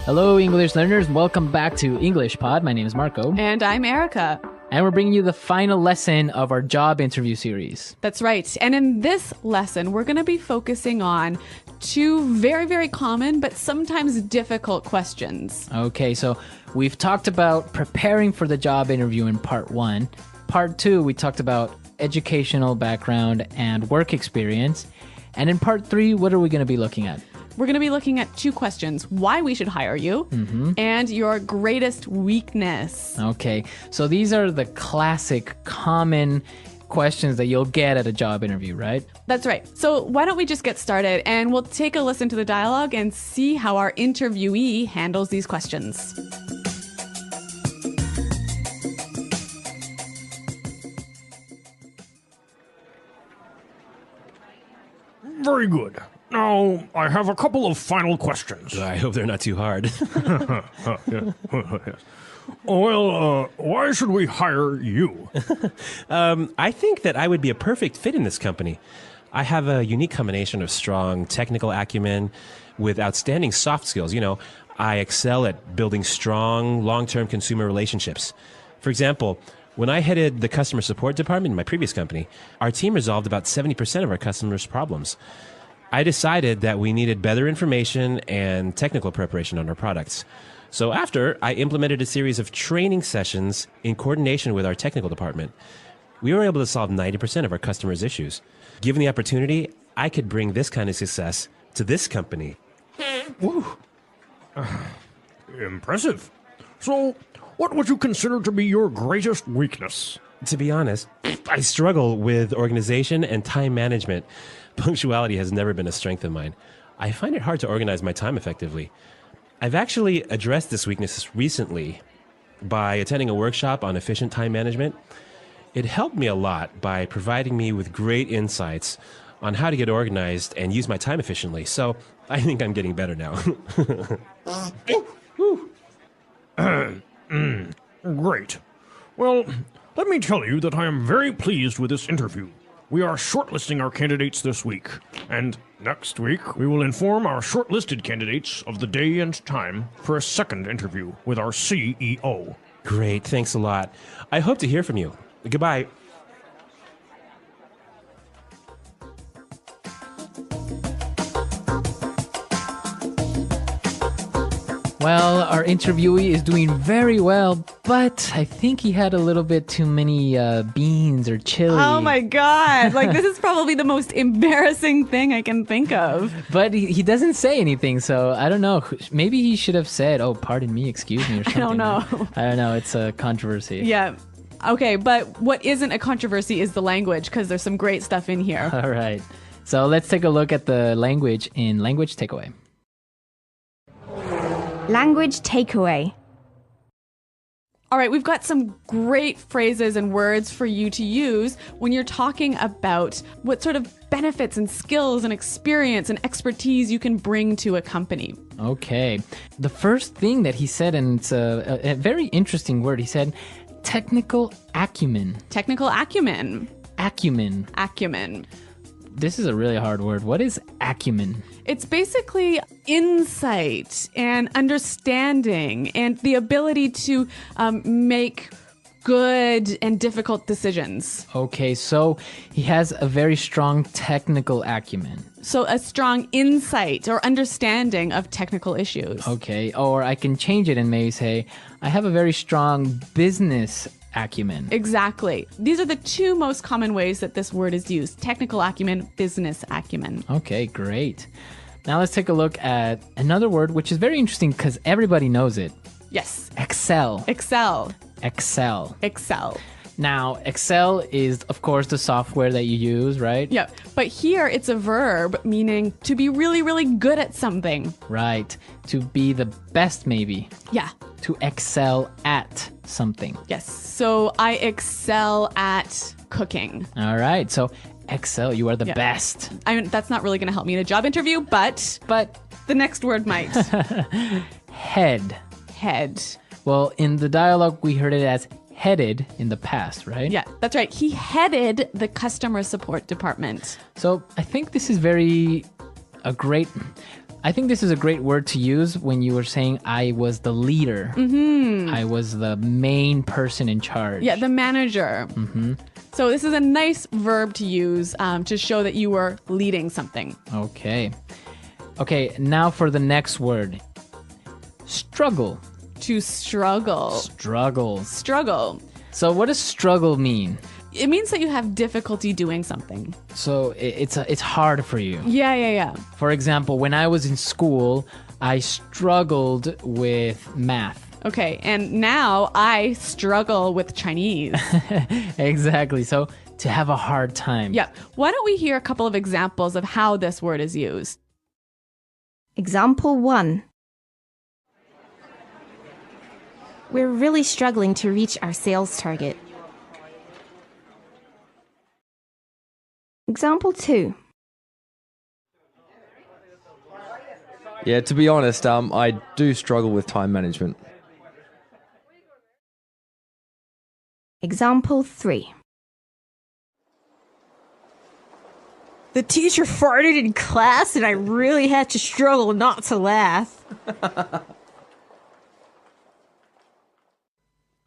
Hello, English learners. Welcome back to English Pod. My name is Marco. And I'm Erica. And we're bringing you the final lesson of our job interview series. That's right. And in this lesson, we're going to be focusing on two very, very common but sometimes difficult questions. Okay, so we've talked about preparing for the job interview in part 1. Part 2, we talked about educational background and work experience. And in part 3, what are we going to be looking at? We're going to be looking at two questions: why we should hire you and your greatest weakness. Okay, so these are the classic, common questions that you'll get at a job interview, right? That's right. So why don't we just get started and we'll take a listen to the dialogue and see how our interviewee handles these questions. Very good. Now, I have a couple of final questions. I hope they're not too hard. Yes. Well, why should we hire you? I think that I would be a perfect fit in this company. I have a unique combination of strong technical acumen with outstanding soft skills. You know, I excel at building strong, long-term consumer relationships. For example, when I headed the customer support department in my previous company, our team resolved about 70% of our customers' problems. I decided that we needed better information and technical preparation on our products. So after, I implemented a series of training sessions in coordination with our technical department. We were able to solve 90% of our customers' issues. Given the opportunity, I could bring this kind of success to this company. Impressive. So, what would you consider to be your greatest weakness? To be honest, I struggle with organization and time management. Punctuality has never been a strength of mine. I find it hard to organize my time effectively. I've actually addressed this weakness recently by attending a workshop on efficient time management. It helped me a lot by providing me with great insights on how to get organized and use my time efficiently. So I think I'm getting better now. Great. Well, let me tell you that I am very pleased with this interview. We are shortlisting our candidates this week, and next week we will inform our shortlisted candidates of the day and time for a second interview with our CEO. Great, thanks a lot. I hope to hear from you. Goodbye. Well, our interviewee is doing very well, but I think he had a little bit too many beans or chili. Oh my God. Like, this is probably the most embarrassing thing I can think of. But he doesn't say anything, so I don't know. Maybe he should have said, "Oh, pardon me, excuse me," or something. I don't know. I don't know. It's a controversy. Yeah. Okay, but what isn't a controversy is the language, because there's some great stuff in here. All right. So let's take a look at the language in Language Takeaway. Language takeaway. All right, we've got some great phrases and words for you to use when you're talking about what sort of benefits and skills and experience and expertise you can bring to a company. Okay. The first thing that he said, and it's a very interesting word, he said technical acumen. Technical acumen. Acumen. Acumen. This is a really hard word. What is acumen? It's basically insight and understanding and the ability to make good and difficult decisions. Okay, so he has a very strong technical acumen. So a strong insight or understanding of technical issues. Okay, or I can change it and maybe say, I have a very strong business acumen. Exactly. These are the two most common ways that this word is used: technical acumen, business acumen. Okay, great. Now let's take a look at another word which is very interesting because everybody knows it. Yes. Excel. Excel. Excel. Excel. Now, Excel is, of course, the software that you use, right? Yeah. But here it's a verb meaning to be really, really good at something. Right. To be the best, maybe. Yeah. To excel at something. Yes. So I excel at cooking. All right. So excel, you are the best. I mean, that's not really going to help me in a job interview, but the next word might. Head. Head. Well, in the dialogue, we heard it as headed in the past, right? Yeah, that's right. He headed the customer support department. So I think this is I think this is a great word to use when you were saying I was the leader. I was the main person in charge. Yeah, the manager. So this is a nice verb to use to show that you were leading something. Okay. Okay, now for the next word. Struggle. To struggle. Struggle. So what does struggle mean? It means that you have difficulty doing something. So it's hard for you. Yeah. For example, when I was in school, I struggled with math. Okay, and now I struggle with Chinese. Exactly. So to have a hard time. Yeah. Why don't we hear a couple of examples of how this word is used? Example 1. We're really struggling to reach our sales target. Example 2. Yeah, to be honest, I do struggle with time management. Example 3. The teacher farted in class and I really had to struggle not to laugh.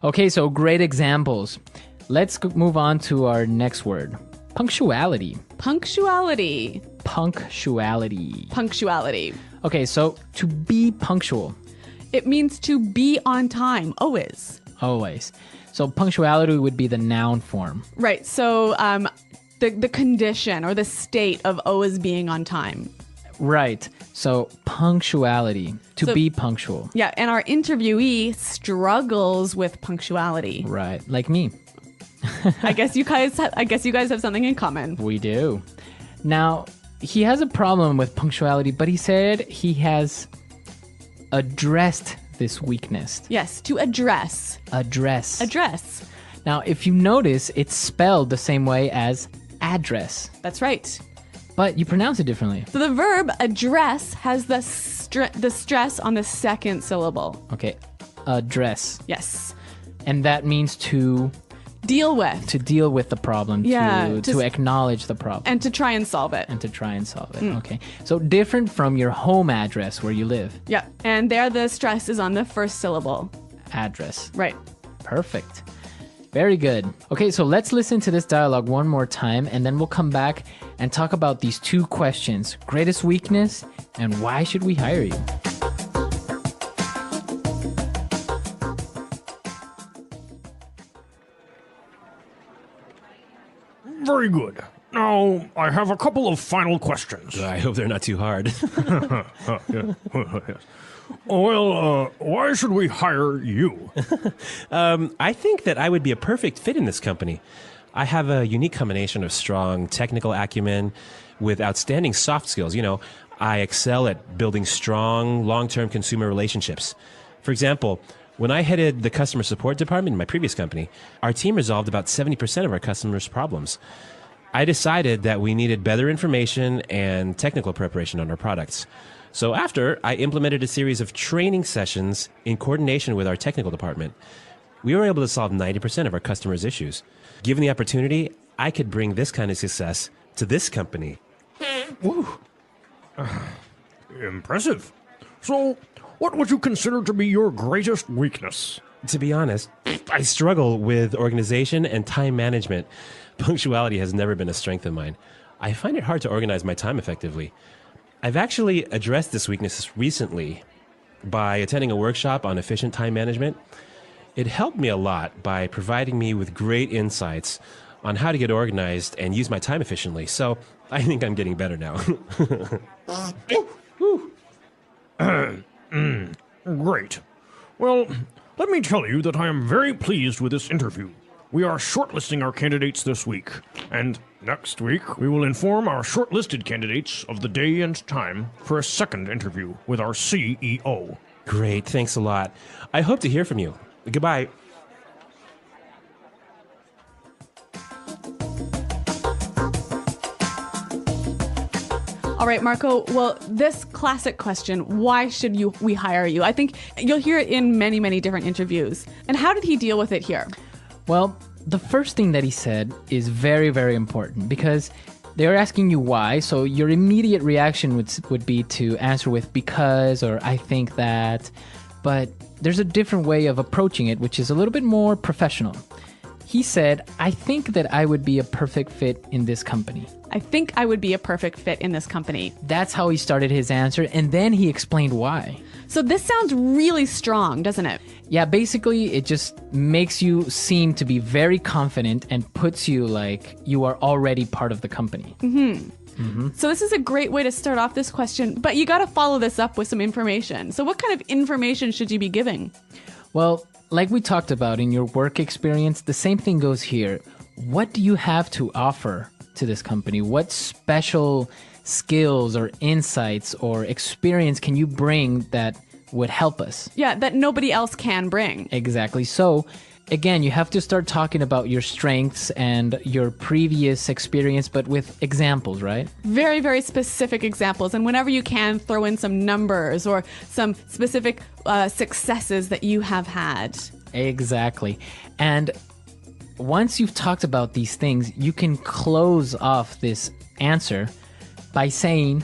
Okay, so great examples. Let's move on to our next word. Punctuality. Punctuality. Okay, so to be punctual. It means to be on time, always. Always. So punctuality would be the noun form. Right. So the condition or the state of always being on time. Right. So punctuality, to be punctual. Yeah, and our interviewee struggles with punctuality. Right. Like me. I guess you guys have something in common. We do. Now, he has a problem with punctuality, but he said he has addressed this weakness. Yes, to address. Address. Now, if you notice, it's spelled the same way as address, That's right. but you pronounce it differently. So the verb address has the stress on the second syllable. Okay, address. Yes. And that means to Deal with. deal with the problem, Yeah, to acknowledge the problem. And to try and solve it. And to try and solve it. Okay. So different from your home address where you live. Yeah. And there the stress is on the first syllable. Address. Right. Perfect. Very good. Okay, so let's listen to this dialogue one more time, and then we'll come back and talk about these two questions: greatest weakness and why should we hire you? Very good. Now, I have a couple of final questions. I hope they're not too hard. Yes. Well, why should we hire you? I think that I would be a perfect fit in this company. I have a unique combination of strong technical acumen with outstanding soft skills. You know, I excel at building strong, long-term consumer relationships. For example, when I headed the customer support department in my previous company, our team resolved about 70% of our customers' problems. I decided that we needed better information and technical preparation on our products. So after, I implemented a series of training sessions in coordination with our technical department. We were able to solve 90% of our customers' issues. Given the opportunity, I could bring this kind of success to this company. Impressive. So, what would you consider to be your greatest weakness? To be honest, I struggle with organization and time management. Punctuality has never been a strength of mine. I find it hard to organize my time effectively. I've actually addressed this weakness recently by attending a workshop on efficient time management. It helped me a lot by providing me with great insights on how to get organized and use my time efficiently. So I think I'm getting better now. Great. Well, let me tell you that I am very pleased with this interview. We are shortlisting our candidates this week, and next week we will inform our shortlisted candidates of the day and time for a second interview with our CEO. Great, thanks a lot. I hope to hear from you. Goodbye. All right, Marco. Well, this classic question, why should we hire you? I think you'll hear it in many, many different interviews. And how did he deal with it here? Well, the first thing that he said is very, very important because They're asking you why, so your immediate reaction would be to answer with because or I think that, but there's a different way of approaching it, which is a little bit more professional. He said, I think that I would be a perfect fit in this company. I think I would be a perfect fit in this company. That's how he started his answer, and then he explained why. So this sounds really strong, doesn't it? Yeah, basically, it just makes you seem to be very confident and puts you like you are already part of the company. So this is a great way to start off this question, but you got to follow this up with some information. So what kind of information should you be giving? Well, like we talked about in your work experience, the same thing goes here. What do you have to offer to this company? What special skills or insights or experience can you bring that would help us? Yeah, that nobody else can bring. Exactly. So, again, you have to start talking about your strengths and your previous experience, but with examples, right? Very, very specific examples. And whenever you can, throw in some numbers or some specific successes that you have had. Exactly. And once you've talked about these things, you can close off this answer by saying,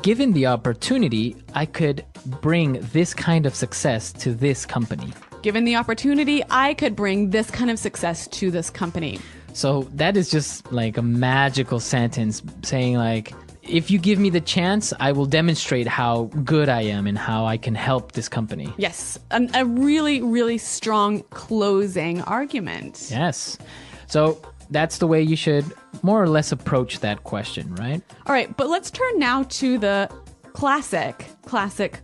given the opportunity, I could bring this kind of success to this company. Given the opportunity, I could bring this kind of success to this company. So that is just like a magical sentence saying like, if you give me the chance, I will demonstrate how good I am and how I can help this company. Yes, a really, really strong closing argument. Yes. So that's the way you should more or less approach that question, right? All right, but let's turn now to the classic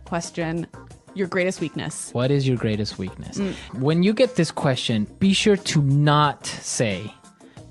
question, your greatest weakness. What is your greatest weakness? When you get this question, be sure to not say,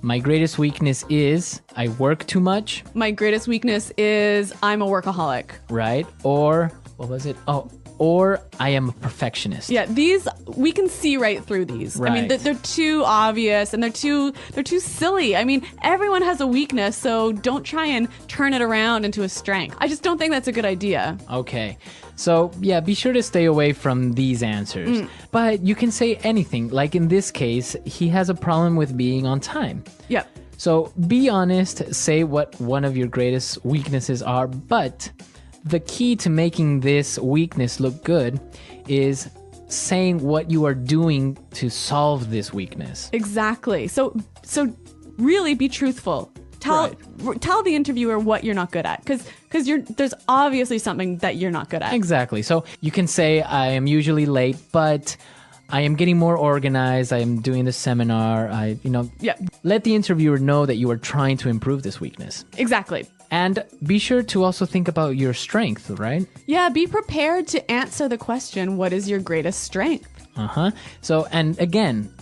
my greatest weakness is I work too much. My greatest weakness is I'm a workaholic. Right? Or, what was it? Oh, or I am a perfectionist. Yeah, these, we can see right through these. Right. I mean, they're too obvious and they're too silly. I mean, everyone has a weakness, so don't try and turn it around into a strength. I just don't think that's a good idea. Okay. So, yeah, be sure to stay away from these answers. But you can say anything. Like in this case, he has a problem with being on time. Yep. So be honest, say what one of your greatest weaknesses are, but the key to making this weakness look good is saying what you are doing to solve this weakness. Exactly. So really be truthful. Tell the interviewer what you're not good at, because there's obviously something that you're not good at. Exactly. So you can say, I am usually late, but I am getting more organized. I am doing the seminar. Let the interviewer know that you are trying to improve this weakness. Exactly. And be sure to also think about your strength, right? Yeah, be prepared to answer the question, what is your greatest strength? So, and again,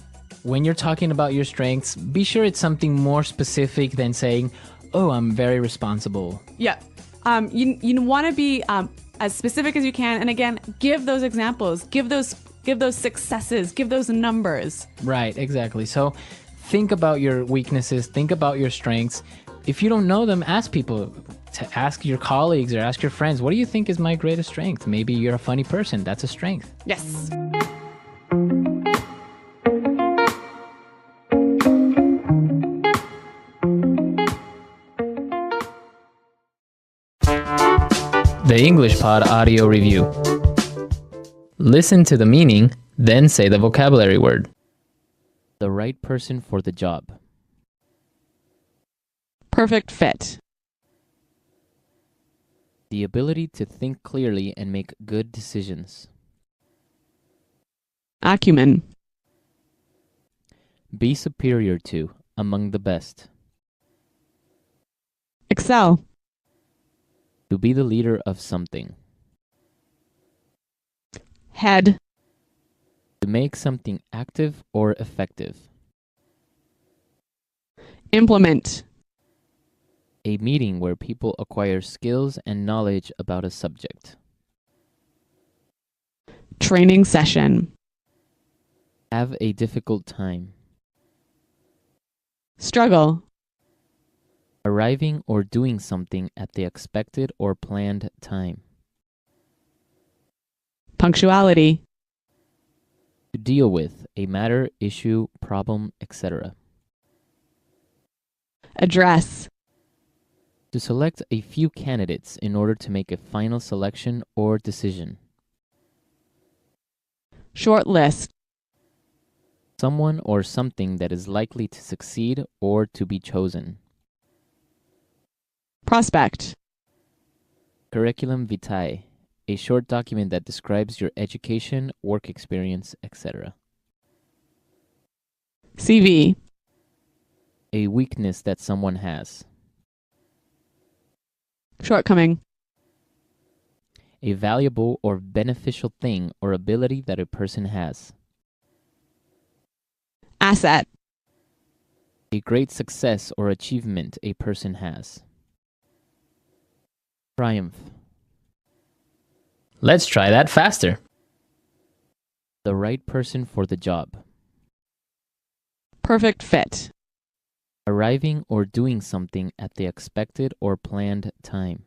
when you're talking about your strengths, be sure it's something more specific than saying, oh, I'm very responsible. Yeah. You want to be as specific as you can. And again, give those examples, give those successes, give those numbers. Right, exactly. So think about your weaknesses, think about your strengths. If you don't know them, ask people, to ask your colleagues or ask your friends, what do you think is my greatest strength? Maybe you're a funny person. That's a strength. Yes. The English Pod Audio Review. Listen to the meaning, then say the vocabulary word. The right person for the job. Perfect fit. The ability to think clearly and make good decisions. Acumen. Be superior to, among the best. Excel. To be the leader of something. Head. To make something active or effective. Implement. A meeting where people acquire skills and knowledge about a subject. Training session. Have a difficult time. Struggle. Arriving or doing something at the expected or planned time. Punctuality. To deal with a matter, issue, problem, etc. Address. To select a few candidates in order to make a final selection or decision. Short list. Someone or something that is likely to succeed or to be chosen. Prospect. Curriculum vitae, a short document that describes your education, work experience, etc. CV. A weakness that someone has. Shortcoming. A valuable or beneficial thing or ability that a person has. Asset. A great success or achievement a person has. Triumph. Let's try that faster. The right person for the job. Perfect fit. Arriving or doing something at the expected or planned time.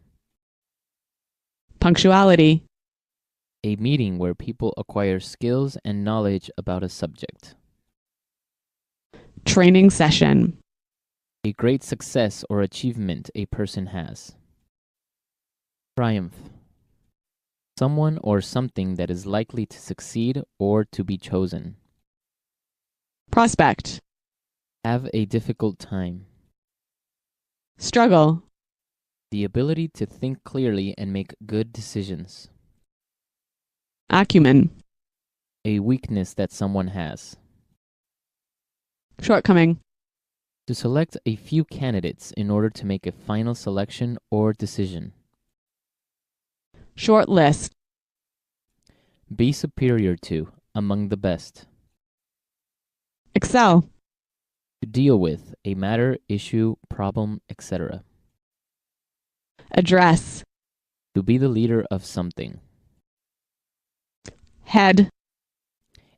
Punctuality. A meeting where people acquire skills and knowledge about a subject. Training session. A great success or achievement a person has. Triumph. Someone or something that is likely to succeed or to be chosen. Prospect. Have a difficult time. Struggle. The ability to think clearly and make good decisions. Acumen. A weakness that someone has. Shortcoming. To select a few candidates in order to make a final selection or decision. Short list. Be superior to, among the best. Excel. To deal with, a matter, issue, problem, etc. Address. To be the leader of something. Head.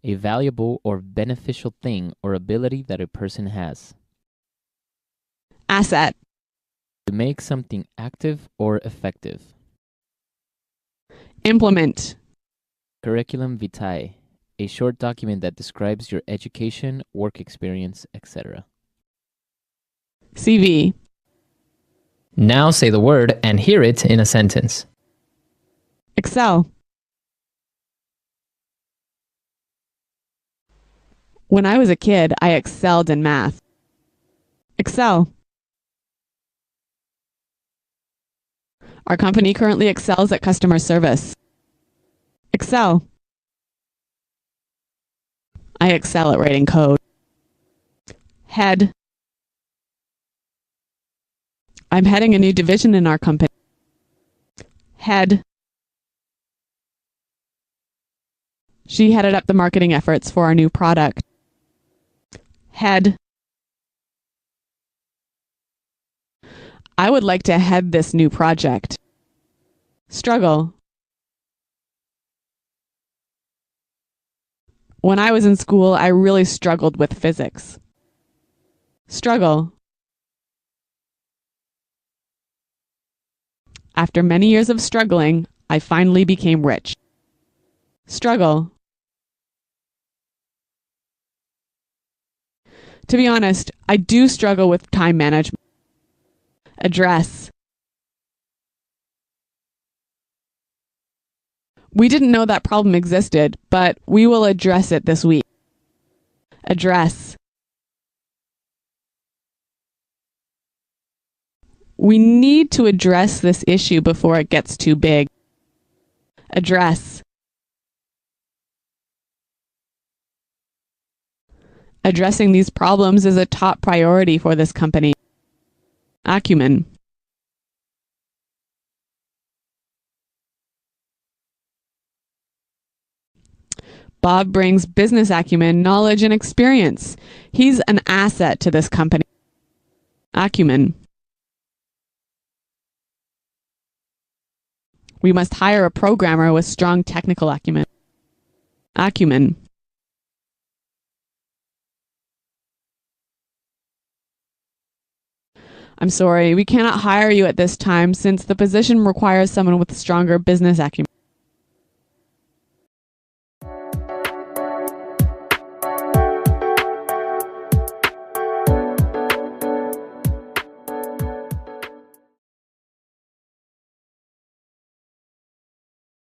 A valuable or beneficial thing or ability that a person has. Asset. To make something active or effective. Implement. Curriculum vitae, a short document that describes your education, work experience, etc. CV. Now say the word and hear it in a sentence. Excel. When I was a kid, I excelled in math. Excel. Our company currently excels at customer service. Excel. I excel at writing code. Head. I'm heading a new division in our company. Head. She headed up the marketing efforts for our new product. Head. I would like to head this new project. Struggle. When I was in school, I really struggled with physics. Struggle. After many years of struggling, I finally became rich. Struggle. To be honest, I do struggle with time management. Address. We didn't know that problem existed, but we will address it this week. Address. We need to address this issue before it gets too big. Address. Addressing these problems is a top priority for this company. Acumen. Bob brings business acumen, knowledge, and experience. He's an asset to this company. Acumen. We must hire a programmer with strong technical acumen. Acumen. I'm sorry, we cannot hire you at this time since the position requires someone with stronger business acumen.